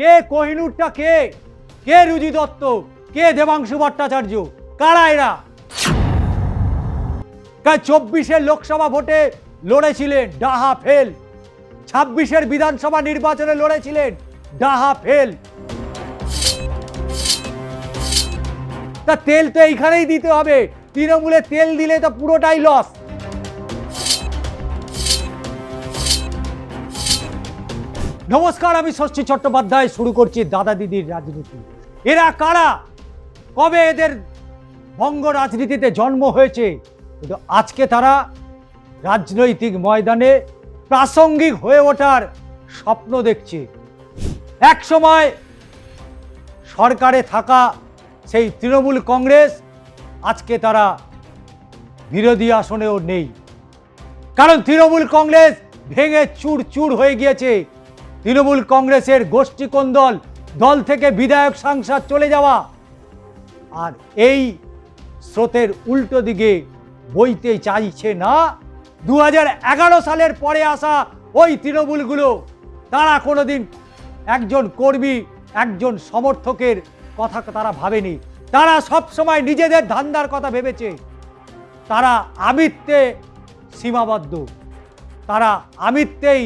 কে কোহিনূরটা, কে কে রুজি দত্ত, কে দেবাংশু ভট্টাচার্য, কারা এরা? 24-এর লোকসভা ভোটে লড়েছিলেন, ডাহা ফেল। 26-এর বিধানসভা নির্বাচনে লড়েছিলেন, ডাহা ফেল। তা তেল তো এইখানেই দিতে হবে, তৃণমূলে তেল দিলে তো পুরোটাই লস। নমস্কার, আমি ষষ্ঠী চট্টোপাধ্যায়। শুরু করছি দাদা দিদির রাজনীতি। এরা কারা, কবে এদের বঙ্গ রাজনীতিতে জন্ম হয়েছে, কিন্তু আজকে তারা রাজনৈতিক ময়দানে প্রাসঙ্গিক হয়ে ওঠার স্বপ্ন দেখছে। এক সময় সরকারে থাকা সেই তৃণমূল কংগ্রেস আজকে তারা বিরোধী আসনেও নেই, কারণ তৃণমূল কংগ্রেস ভেঙে চুর চুর হয়ে গিয়েছে। তৃণমূল কংগ্রেসের গোষ্ঠীকোন্দল, দল থেকে বিধায়ক সাংসদ চলে যাওয়া, আর এই স্রোতের উল্টো দিকে বইতে চাইছে না 2011 সালের পরে আসা ওই তৃণমূলগুলো। তারা কোনোদিন একজন কর্মী, একজন সমর্থকের কথা তারা ভাবেনি। তারা সবসময় নিজেদের ধান্দার কথা ভেবেছে। তারা আমিত্বে সীমাবদ্ধ, তারা আমিত্বেই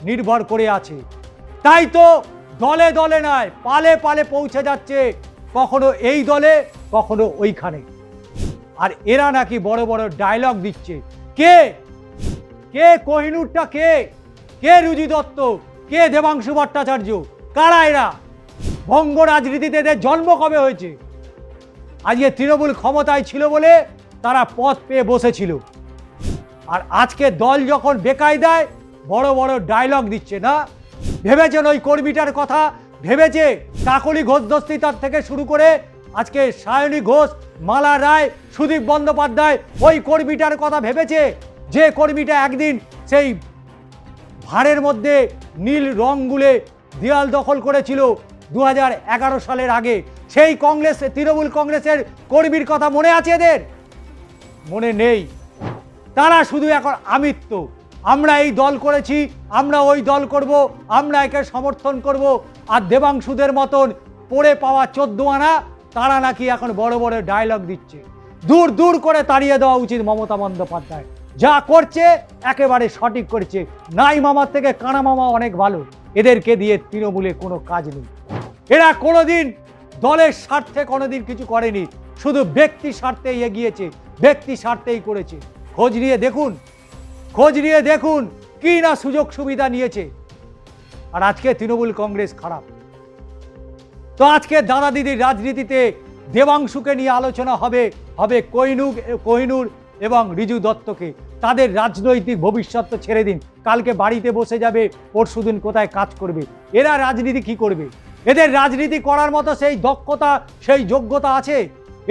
নির্ভর করে আছে। তাই তো দলে দলে নয়, পালে পালে পৌঁছে যাচ্ছে, কখনো এই দলে কখনো ওইখানে। আর এরা নাকি বড় বড় ডায়লগ দিচ্ছে। কে কে কোহিনূরটা, কে কে রুজি দত্ত, কে দেবাংশু ভট্টাচার্য, কারা এরা? বঙ্গ রাজনীতিতে এদের জন্ম কবে হয়েছে? আজকে তৃণমূল ক্ষমতায় ছিল বলে তারা পদ পেয়ে বসেছিল, আর আজকে দল যখন বেকায়দায় বড় বড় ডায়লগ দিচ্ছে না। ভেবেছেন ওই কর্মীটার কথা? ভেবেছে কাকলি ঘোষ দস্তিদার থেকে শুরু করে আজকে সায়নী ঘোষ, মালা রায়, সুদীপ বন্দ্যোপাধ্যায়, ওই কর্মীটার কথা ভেবেছে? যে কর্মীটা একদিন সেই ভাড়ের মধ্যে নীল রং গুলে দেয়াল দখল করেছিল 2011 সালের আগে, সেই কংগ্রেস, তৃণমূল কংগ্রেসের কর্মীর কথা মনে আছে এদের? মনে নেই। তারা শুধু এখন আমিত্ব, আমরা এই দল করেছি, আমরা ওই দল করব, আমরা একে সমর্থন করব। আর দেবাংশুদের মতন পড়ে পাওয়া 14 আনা তারা নাকি এখন বড় বড় ডায়লগ দিচ্ছে। দূর দূর করে তাড়িয়ে দেওয়া উচিত মমতা বন্দ্যোপাধ্যায়। যা করছে একেবারে সঠিক করছে। নাই মামার থেকে কানা মামা অনেক ভালো। এদেরকে দিয়ে তৃণমূলে কোনো কাজ নেই। এরা কোনোদিন দলের স্বার্থে কোনোদিন কিছু করেনি, শুধু ব্যক্তি স্বার্থেই এগিয়েছে, ব্যক্তি স্বার্থেই করেছে। খোঁজ নিয়ে দেখুন কি না সুযোগ সুবিধা নিয়েছে। আর আজকে তৃণমূল কংগ্রেস খারাপ। তো আজকে দাদা দিদির রাজনীতিতে দেবাংশুকে নিয়ে আলোচনা হবে কোহিনূর এবং রিজু দত্তকে। তাদের রাজনৈতিক ভবিষ্যৎ তো ছেড়ে দিন, কালকে বাড়িতে বসে যাবে, পরশুদিন কোথায় কাজ করবে। এরা রাজনীতি কি করবে? এদের রাজনীতি করার মতো সেই দক্ষতা, সেই যোগ্যতা আছে?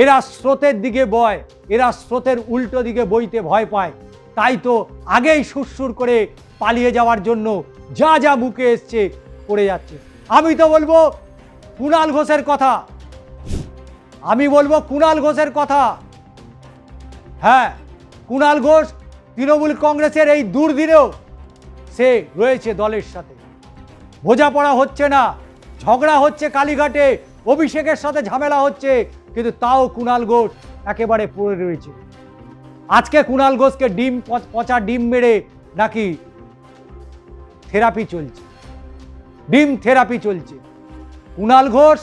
এরা স্রোতের দিকে বয়, এরা স্রোতের উল্টো দিকে বইতে ভয় পায়। তাই তো আগেই সুরসুর করে পালিয়ে যাওয়ার জন্য যা যা মুখে এসছে করে যাচ্ছে। আমি তো বলবো কুণাল ঘোষের কথা, হ্যাঁ, কুণাল ঘোষ তৃণমূল কংগ্রেসের এই দুর্দিনেও সে রয়েছে দলের সাথে। বোঝাপড়া হচ্ছে না, ঝগড়া হচ্ছে কালীঘাটে, অভিষেকের সাথে ঝামেলা হচ্ছে, কিন্তু তাও কুণাল ঘোষ একেবারে পড়ে রয়েছে। আজকে কুণাল ঘোষকে পচা ডিম মেরে নাকি থেরাপি চলছে, ডিম থেরাপি চলছে। কুণাল ঘোষ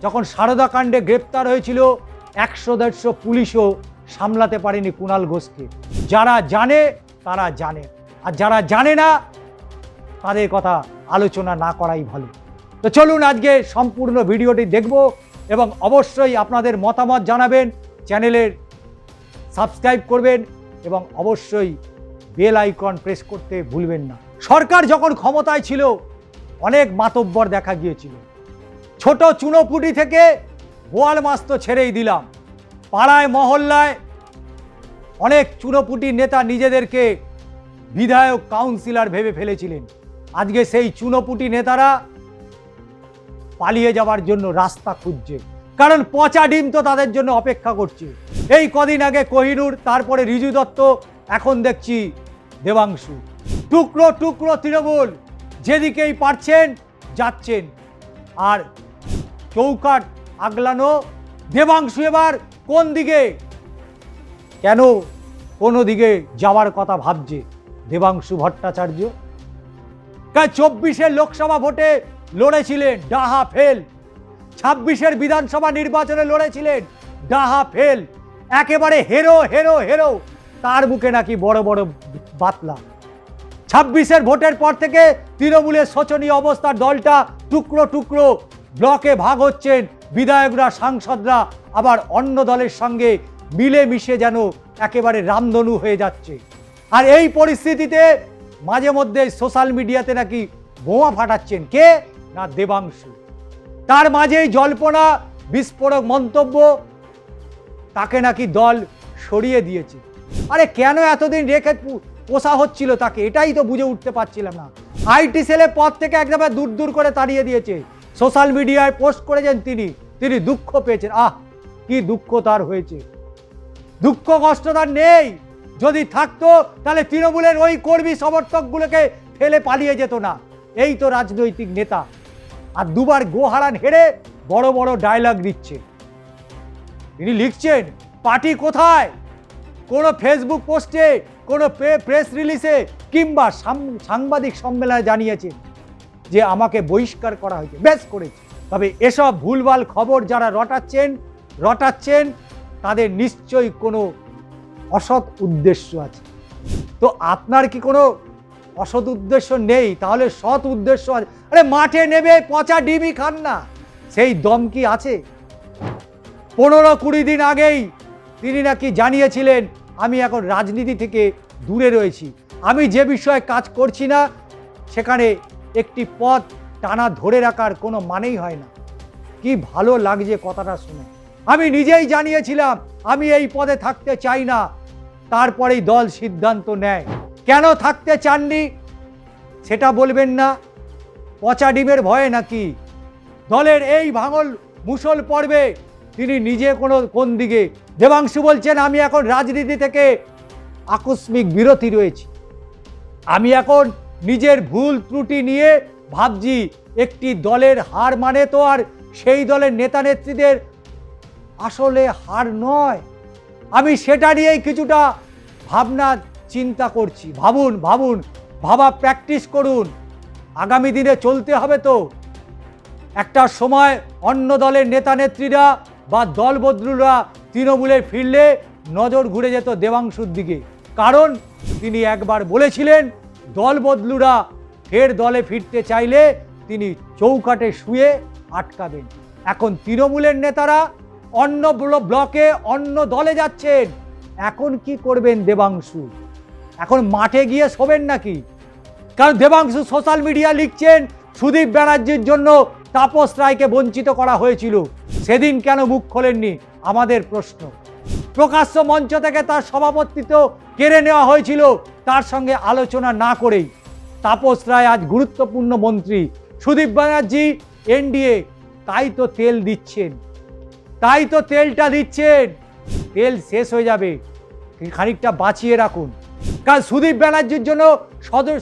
যখন সারদা কাণ্ডে গ্রেপ্তার হয়েছিল 100-150 পুলিশও সামলাতে পারেনি কুণাল ঘোষকে। যারা জানে তারা জানে, আর যারা জানে না তাদের কথা আলোচনা না করাই ভালো। তো চলুন আজকে সম্পূর্ণ ভিডিওটি দেখব এবং অবশ্যই আপনাদের মতামত জানাবেন, চ্যানেলের সাবস্ক্রাইব করবেন এবং অবশ্যই বেল আইকন প্রেস করতে ভুলবেন না। সরকার যখন ক্ষমতায় ছিল অনেক মাতব্বর দেখা গিয়েছিল। ছোট চুনোপুটি থেকে বোয়াল মাছ তো ছেড়েই দিলাম, পাড়ায় মহল্লায় অনেক চুনোপুটি নেতা নিজেদেরকে বিধায়ক, কাউন্সিলর ভেবে ফেলেছিলেন। আজকে সেই চুনোপুটি নেতারা পালিয়ে যাওয়ার জন্য রাস্তা খুঁজছে, কারণ পচা ডিম তো তাদের জন্য অপেক্ষা করছে। এই কদিন আগে কোহিনূর, তারপরে রিজু দত্ত, এখন দেখছি দেবাংশু। টুকরো টুকরো তৃণমূল, যেদিকেই পারছেন যাচ্ছেন, আর চৌকাট আগলানো দেবাংশু এবার কোন দিকে, কেন কোনো দিকে যাওয়ার কথা ভাবছে দেবাংশু ভট্টাচার্য? 24-এর লোকসভা ভোটে লড়েছিলেন, ডাহা ফেল। 26-এর বিধানসভা নির্বাচনে লড়েছিলেন, ডাহা ফেল। একেবারে হেরো হেরো হেরো, তার মুখে নাকি বড় বড় বাতলা। 26-এর ভোটের পর থেকে তৃণমূলের শোচনীয় অবস্থার দলটা টুকরো টুকরো ব্লকে ভাগ হচ্ছেন, বিধায়করা সাংসদরা আবার অন্য দলের সঙ্গে মিলেমিশে যেন একেবারে রামধনু হয়ে যাচ্ছে। আর এই পরিস্থিতিতে মাঝে মধ্যে সোশ্যাল মিডিয়াতে নাকি বোমা ফাটাচ্ছেন কে না দেবাংশু। তার মাঝেই জল্পনা, বিস্ফোরক মন্তব্য, তাকে নাকি দল সরিয়ে দিয়েছে। আরে কেন এতদিন রেখে পোষা হচ্ছিল তাকে, এটাই তো বুঝে উঠতে পারছিলাম না। আইটি সেলে পদ থেকে একদম দূর দূর করে তাড়িয়ে দিয়েছে। সোশ্যাল মিডিয়ায় পোস্ট করেছেন তিনি দুঃখ পেয়েছেন। কি দুঃখ তার হয়েছে, দুঃখ কষ্ট তার নেই। যদি থাকতো তাহলে তৃণমূলের ওই কর্মী সমর্থকগুলোকে ফেলে পালিয়ে যেত না। এই তো রাজনৈতিক নেতা। আর দুবার গোহারান হেরে বড় বড় ডায়লগ দিচ্ছে। তিনি লিখছেন পার্টি কোথায়, কোনো ফেসবুক পোস্টে, কোনো প্রেস রিলিজে কিংবা সাংবাদিক সম্মেলনে জানিয়েছেন যে আমাকে বহিষ্কার করা হয়েছে। বেশ করেছে, তবে এসব ভুলভাল খবর যারা রটাচ্ছেন তাদের নিশ্চয়ই কোনো অসৎ উদ্দেশ্য আছে। তো আপনার কি কোনো অসৎ উদ্দেশ্য নেই? তাহলে সৎ উদ্দেশ্য আছে। আরে মাঠে নেবে পচা ডিমই খান না, সেই দম কি আছে? 15-20 দিন আগেই তিনি নাকি জানিয়েছিলেন আমি এখন রাজনীতি থেকে দূরে রয়েছি, আমি যে বিষয়ে কাজ করছি না সেখানে একটি পদ টানা ধরে রাখার কোনো মানেই হয় না। কি ভালো লাগছে কথাটা শুনে। আমি নিজেই জানিয়েছিলাম আমি এই পদে থাকতে চাই না, তারপরেই দল সিদ্ধান্ত নেয়। কেন থাকতে চাননি সেটা বলবেন না? পচা ডিমের ভয়ে নাকি? দলের এই ভাঙল মুষল পর্বে তিনি নিজে কোন দিকে? দেবাংশু বলছেন আমি এখন রাজনীতি থেকে আকস্মিক বিরতি রয়েছি, আমি এখন নিজের ভুল ত্রুটি নিয়ে ভাবছি। একটি দলের হার মানে তো আর সেই দলের নেতা নেত্রীদের আসলে হার নয়। আমি সেটা নিয়েই কিছুটা ভাবনা চিন্তা করছি। ভাবুন, ভাবা প্র্যাকটিস করুন। আগামী দিনে চলতে হবে তো। একটা সময় অন্য দলের নেতা নেত্রীরা বা দল বদলুরা তৃণমূলে ফিরলে নজর ঘুরে যেত দেবাংশুর দিকে, কারণ তিনি একবার বলেছিলেন দল বদলুরা ফের দলে ফিরতে চাইলে তিনি চৌকাঠে শুয়ে আটকাবেন। এখন তৃণমূলের নেতারা অন্য ব্লকে অন্য দলে যাচ্ছেন, এখন কি করবেন দেবাংশু? এখন মাঠে গিয়ে শোবেন নাকি? কারণ দেবাংশু সোশ্যাল মিডিয়া লিখছেন সুদীপ ব্যানার্জির জন্য তাপস রায়কে বঞ্চিত করা হয়েছিল, সেদিন কেন মুখ খোলেননি আমাদের প্রশ্ন। প্রকাশ্য মঞ্চ থেকে তার সভাপতিত্ব কেড়ে নেওয়া হয়েছিল তার সঙ্গে আলোচনা না করেই। তাপস রায় আজ গুরুত্বপূর্ণ মন্ত্রী, সুদীপ ব্যানার্জি এনডিএ, তাই তো তেলটা দিচ্ছেন। তেল শেষ হয়ে যাবে, খানিকটা বাঁচিয়ে রাখুন। কারণ সুদীপ ব্যানার্জির জন্য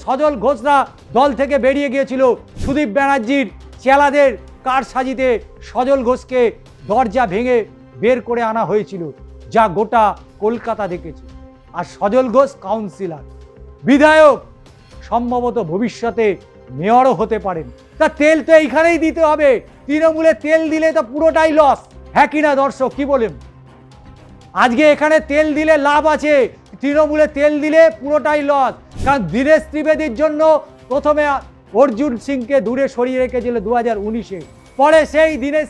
সজল ঘোষরা দল থেকে বেরিয়ে গিয়েছিল। সুদীপ ব্যানার্জির চেলাদের কারসাজিতে সজল ঘোষকে দরজা ভেঙে বের করে আনা হয়েছিল, যা গোটা কলকাতা দেখেছে। আর সজল ঘোষ কাউন্সিলর, বিধায়ক, সম্ভবত ভবিষ্যতে মেয়রও হতে পারেন। তা তেল তো এইখানেই দিতে হবে। তৃণমূলে তেল দিলে তো পুরোটাই লস, হ্যাঁ কিনা দর্শক, কি বলেন? আজকে এখানে তেল দিলে লাভ আছে, তৃণমূলে তেল দিলে পুরোটাই লস। কারণ দীনেশ ত্রিবেদীর জন্য প্রথমে অর্জুন সিংকে দূরে সরিয়ে রেখেছিল 2019-এ, পরে সেই দীনেশ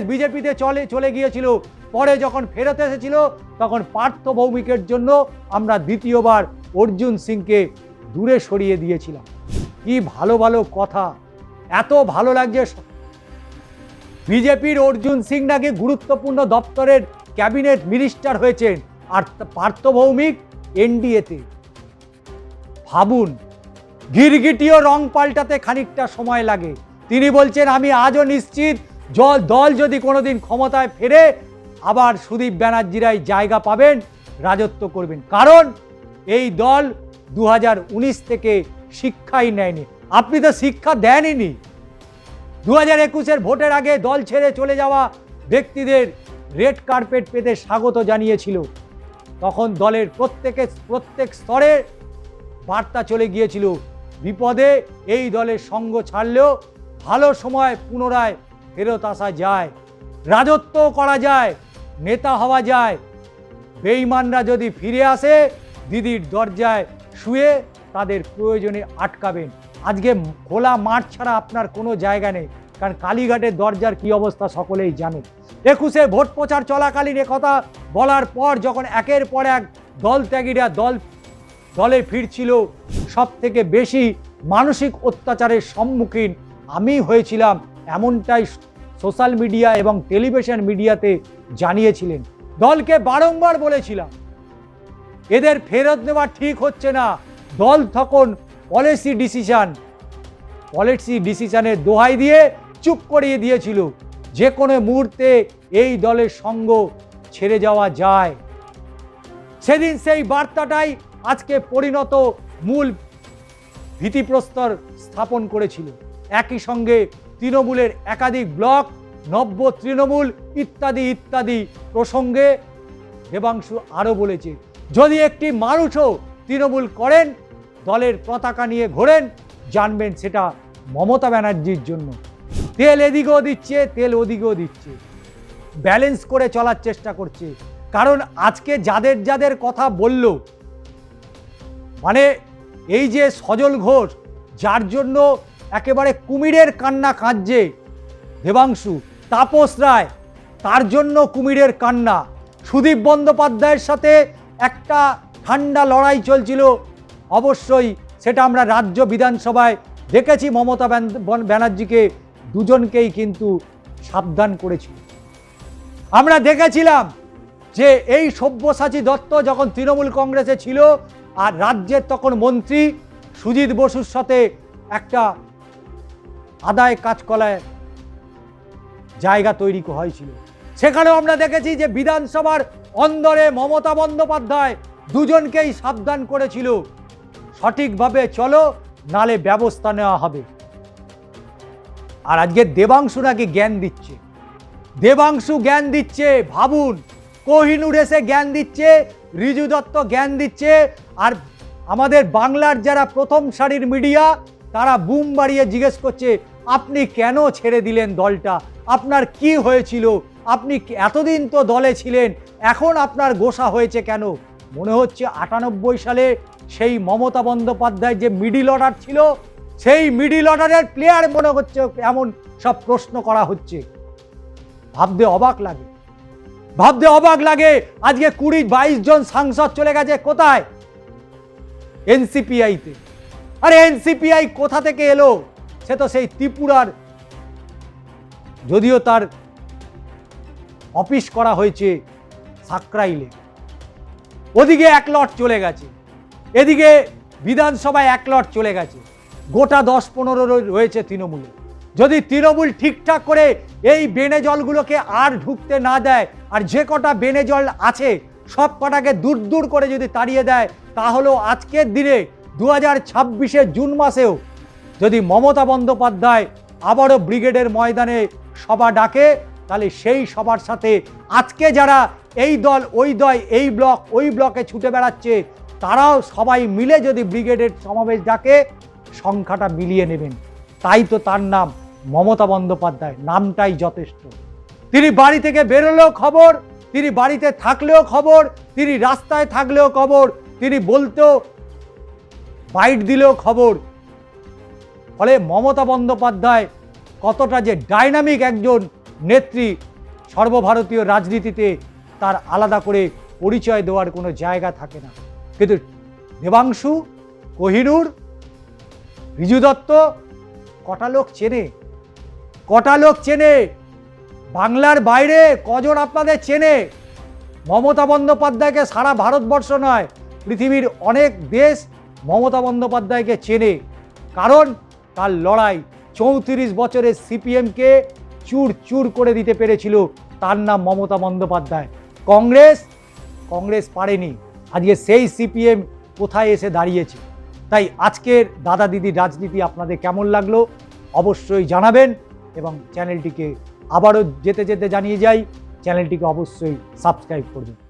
বিজেপিতে চলে গিয়েছিল। পরে যখন ফেরত এসেছিল তখন পার্থ ভৌমিকের জন্য আমরা দ্বিতীয়বার অর্জুন সিংকে দূরে সরিয়ে দিয়েছিলাম। কি ভালো ভালো কথা, এত ভালো লাগছে। বিজেপির অর্জুন সিং নাকি গুরুত্বপূর্ণ দপ্তরের ক্যাবিনেট মিনিস্টার হয়েছেন, আর পার্থ ভৌমিক এনডিএতে। ভাবুন, গিরগিটিও রং পাল্টাতে খানিকটা সময় লাগে। তিনি বলছেন আমি আজও নিশ্চিত দল যদি কোনোদিন ক্ষমতায় ফেরে আবার সুদীপ ব্যানার্জিরাই জায়গা পাবেন, রাজত্ব করবেন। কারণ এই দল 2019 থেকে শিক্ষাই নেয়নি। আপনি তো শিক্ষা দেনইনি, 2021-এর ভোটের আগে দল ছেড়ে চলে যাওয়া ব্যক্তিদের রেড কার্পেট পেতে স্বাগত জানিয়েছিল। তখন দলের প্রত্যেক স্তরে বার্তা চলে গিয়েছিল, বিপদে এই দলের সঙ্গ ছাড়লেও ভালো সময় পুনরায় ফেরত আসা যায়, রাজত্ব করা যায়, নেতা হওয়া যায়। বেঈমানরা যদি ফিরে আসে দিদির দরজায় শুয়ে তাদের প্রয়োজনে আটকাবেন। আজকে খোলা মাঠ ছাড়া আপনার কোনো জায়গা নেই, কারণ কালীঘাটের দরজার কি অবস্থা সকলেই জানে। 21-এ ভোট প্রচার চলাকালীন একথা বলার পর যখন একের পর এক দল ত্যাগীরা দলে ফিরছিল, সব থেকে বেশি মানসিক অত্যাচারের সম্মুখীন আমি হয়েছিলাম, এমনটাই সোশ্যাল মিডিয়া এবং টেলিভিশন মিডিয়াতে জানিয়েছিলেন। দলকে বারংবার বলেছিলাম এদের ফেরত নেওয়া ঠিক হচ্ছে না। দল তখন পলিসি ডিসিশনের দোহাই দিয়ে চুপ করিয়ে দিয়েছিল, যে কোনো মুহূর্তে এই দলের সঙ্গ ছেড়ে যাওয়া যায়। সেদিন সেই বার্তাটাই আজকে পরিণত মূল ভিত্তিপ্রস্তর স্থাপন করেছিল। একই সঙ্গে তৃণমূলের একাধিক ব্লক, নব্য তৃণমূল ইত্যাদি প্রসঙ্গে দেবাংশু আরও বলেছে, যদি একটি মানুষও তৃণমূল করেন, দলের পতাকা নিয়ে ঘোরেন, জানবেন সেটা মমতা ব্যানার্জির জন্য। তেল এদিকেও দিচ্ছে, তেল ওদিকেও দিচ্ছে, ব্যালেন্স করে চলার চেষ্টা করছে। কারণ আজকে যাদের কথা বলল, মানে এই যে সজল ঘোষ, যার জন্য একেবারে কুমিরের কান্না কাঁদছে দেবাংশু, তাপস রায়, তার জন্য কুমিরের কান্না, সুদীপ বন্দ্যোপাধ্যায়ের সাথে একটা ঠান্ডা লড়াই চলছিল, অবশ্যই সেটা আমরা রাজ্য বিধানসভায় দেখেছি। মমতা ব্যানার্জিকে দুজনকেই কিন্তু সাবধান করেছিল। আমরা দেখেছিলাম যে এই সব্যসাচী দত্ত যখন তৃণমূল কংগ্রেসে ছিল আর রাজ্যের তখন মন্ত্রী সুজিত বসুর সাথে একটা আদায় কাজকলায় জায়গা তৈরি হয়েছিল, সেখানেও আমরা দেখেছি যে বিধানসভার অন্দরে মমতা বন্দ্যোপাধ্যায় দুজনকেই সাবধান করেছিল, সঠিকভাবে চলো, নালে ব্যবস্থা নেওয়া হবে। আর আজকে দেবাংশু নাকি জ্ঞান দিচ্ছে, দেবাংশু জ্ঞান দিচ্ছে। ভাবুন, কোহিনূর এসে জ্ঞান দিচ্ছে, রিজু দত্ত জ্ঞান দিচ্ছে, আর আমাদের বাংলার যারা প্রথম সারির মিডিয়া তারা বুম বাড়িয়ে জিজ্ঞেস করছে, আপনি কেন ছেড়ে দিলেন দলটা, আপনার কি হয়েছিল, আপনি এতদিন তো দলে ছিলেন, এখন আপনার গোসা হয়েছে কেন? মনে হচ্ছে 98 সালে সেই মমতা বন্দ্যোপাধ্যায় যে মিডিল অর্ডার ছিল, সেই মিডিল অর্ডারের প্লেয়ার মনে হচ্ছে, এমন সব প্রশ্ন করা হচ্ছে। ভাবতে অবাক লাগে। আজকে 20-22 জন সাংসদ চলে গেছে কোথায়? এনসিপিআইতে। আরে এনসিপিআই কোথা থেকে এলো? সে তো সেই ত্রিপুরার, যদিও তার অফিস করা হয়েছে সাকরাইলে, ওদিকে এক লট চলে গেছে, এদিকে বিধানসভায় এক লট চলে গেছে, গোটা 10-15 রয়েছে তৃণমূলে। যদি তৃণমূল ঠিকঠাক করে এই বেনে জলগুলোকে আর ঢুকতে না দেয়, আর যে কটা বেনে জল আছে সব কটাকে দূর করে যদি তাড়িয়ে দেয়, তাহলেও আজকের দিনে 2026-এর জুন মাসেও যদি মমতা বন্দ্যোপাধ্যায় আবারও ব্রিগেডের ময়দানে সভা ডাকে, তাহলে সেই সবার সাথে আজকে যারা এই দল ওই দল, এই ব্লক ওই ব্লকে ছুটে বেড়াচ্ছে, তারাও সবাই মিলে যদি ব্রিগেডের সমাবেশ ডাকে, সংখ্যাটা মিলিয়ে নেবেন। তাই তো তার নাম মমতা বন্দ্যোপাধ্যায়, নামটাই যথেষ্ট। তিনি বাড়ি থেকে বেরোলেও খবর, তিনি বাড়িতে থাকলেও খবর, তিনি রাস্তায় থাকলেও খবর, তিনি বলতেও বাইট দিলেও খবর। ফলে মমতা বন্দ্যোপাধ্যায় কতটা যে ডাইনামিক একজন নেত্রী, সর্বভারতীয় রাজনীতিতে তার আলাদা করে পরিচয় দেওয়ার কোনো জায়গা থাকে না। কিন্তু দেবাংশু, কোহিনূর, রিজু দত্ত কটা লোক চেনে, বাংলার বাইরে কজন আপনাদের চেনে? মমতা বন্দ্যোপাধ্যায়কে সারা ভারতবর্ষ নয়, পৃথিবীর অনেক দেশ মমতা বন্দ্যোপাধ্যায়কে চেনে। কারণ তার লড়াই 34 বছরের সিপিএমকে চুর করে দিতে পেরেছিল, তার নাম মমতা বন্দ্যোপাধ্যায়। কংগ্রেস পারেনি। আজকে সেই সিপিএম কোথায় এসে দাঁড়িয়েছে। তাই আজকের দাদা দিদির রাজনীতি আপনাদের কেমন লাগলো অবশ্যই জানাবেন। এবং চ্যানেলটিকে আবারও যেতে যেতে জানিয়ে যাই, চ্যানেলটিকে অবশ্যই সাবস্ক্রাইব করবেন।